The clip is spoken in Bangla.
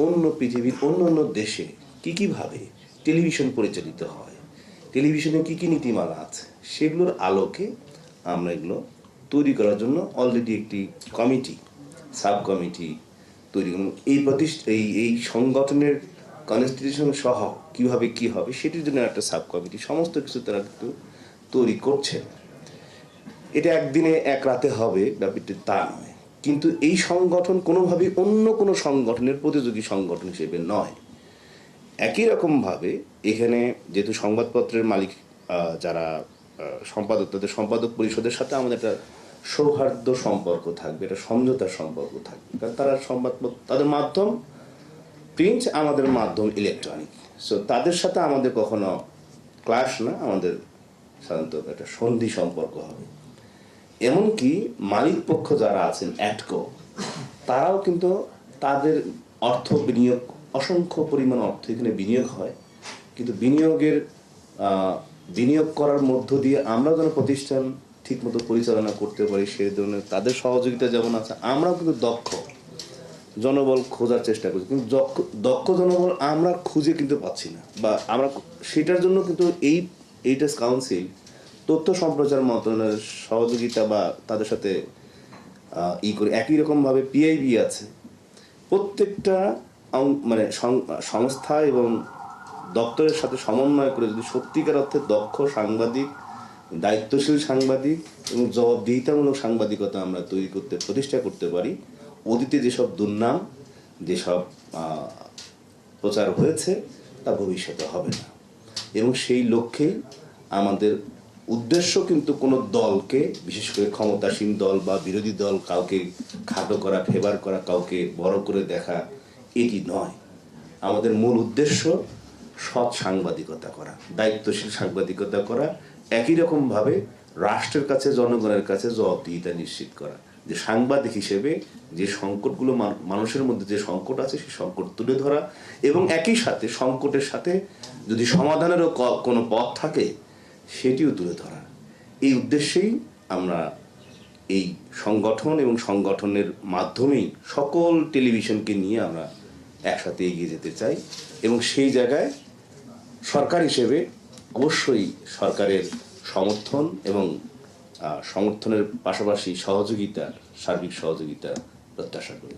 অন্য পৃথিবীর অন্য দেশে কীভাবে টেলিভিশন পরিচালিত হয়, টেলিভিশনে কী নীতিমালা আছে, সেগুলোর আলোকে আমরা এগুলো তৈরি করার জন্য অলরেডি একটি কমিটি, সাব কমিটি তৈরি এই সংগঠনের কনস্টিটিউশন সহ কীভাবে কী হবে সেটির জন্য একটা সাব কমিটি সমস্ত কিছু তারা কিন্তু তৈরি করছে। এটা একদিনে এক রাতে হবে ব্যাপারটি তা নয়, কিন্তু এই সংগঠন কোনোভাবেই অন্য কোনো সংগঠনের প্রতিযোগী সংগঠন হিসেবে নয়। একই রকমভাবে এখানে যেহেতু সংবাদপত্রের মালিক যারা সম্পাদক, তাদের সম্পাদক পরিষদের সাথে আমাদের একটা সৌহার্দ্য সম্পর্ক থাকবে, একটা সমঝোতার সম্পর্ক থাকবে, কারণ তারা সংবাদপত্র, তাদের মাধ্যম প্রিন্ট, আমাদের মাধ্যম ইলেকট্রনিক। সো তাদের সাথে আমাদের কখনো ক্লাশ না, আমাদের সাধারণত একটা সন্ধি সম্পর্ক হবে। এমনকি মালিক পক্ষ যারা আছেন অ্যাটকো, তারাও কিন্তু তাদের অর্থ বিনিয়োগ, অসংখ্য পরিমাণ অর্থ এখানে বিনিয়োগ হয়, কিন্তু বিনিয়োগ করার মধ্য দিয়ে আমরা যেন প্রতিষ্ঠান ঠিকমতো পরিচালনা করতে পারি সেই ধরনের তাদের সহযোগিতা যেমন আছে, আমরাও কিন্তু দক্ষ জনবল খোঁজার চেষ্টা করছি, কিন্তু দক্ষ জনবল আমরা খুঁজে কিন্তু পাচ্ছি না, বা আমরা সেটার জন্য কিন্তু এইটাস কাউন্সিল তথ্য সম্প্রচার মন্ত্রণালয়ের সহযোগিতা বা তাদের সাথে করে একই রকমভাবে পিআইবি আছে। প্রত্যেকটা মানে সংস্থা এবং দপ্তরের সাথে সমন্বয় করে যদি সত্যিকার অর্থে দক্ষ সাংবাদিক, দায়িত্বশীল সাংবাদিক এবং জবাবদিহিতামূলক সাংবাদিকতা আমরা তৈরি করতে, প্রতিষ্ঠা করতে পারি, অতীতে যেসব দুর্নাম, যেসব প্রচার হয়েছে তা ভবিষ্যতে হবে না। এবং সেই লক্ষ্যেই আমাদের উদ্দেশ্য কিন্তু কোনো দলকে, বিশেষ করে ক্ষমতাসীন দল বা বিরোধী দল, কাউকে খাটো করা, ফেভার করা, কাউকে বড় করে দেখা, এটি নয়। আমাদের মূল উদ্দেশ্য সৎ সাংবাদিকতা করা, দায়িত্বশীল সাংবাদিকতা করা, একই রকমভাবে রাষ্ট্রের কাছে, জনগণের কাছে জবাবদিহিতা নিশ্চিত করা, যে সাংবাদিক হিসেবে যে সংকটগুলো, মানুষের মধ্যে যে সংকট আছে সেই সংকট তুলে ধরা, এবং একই সাথে সংকটের সাথে যদি সমাধানেরও কোনো পথ থাকে সেটিও তুলে ধরা। এই উদ্দেশ্যেই আমরা এই সংগঠন এবং সংগঠনের মাধ্যমেই সকল টেলিভিশনকে নিয়ে আমরা একসাথে এগিয়ে যেতে চাই। এবং সেই জায়গায় সরকার হিসেবে অবশ্যই সরকারের সমর্থন এবং সমর্থনের পাশাপাশি সহযোগিতা, সার্বিক সহযোগিতা প্রত্যাশা করি।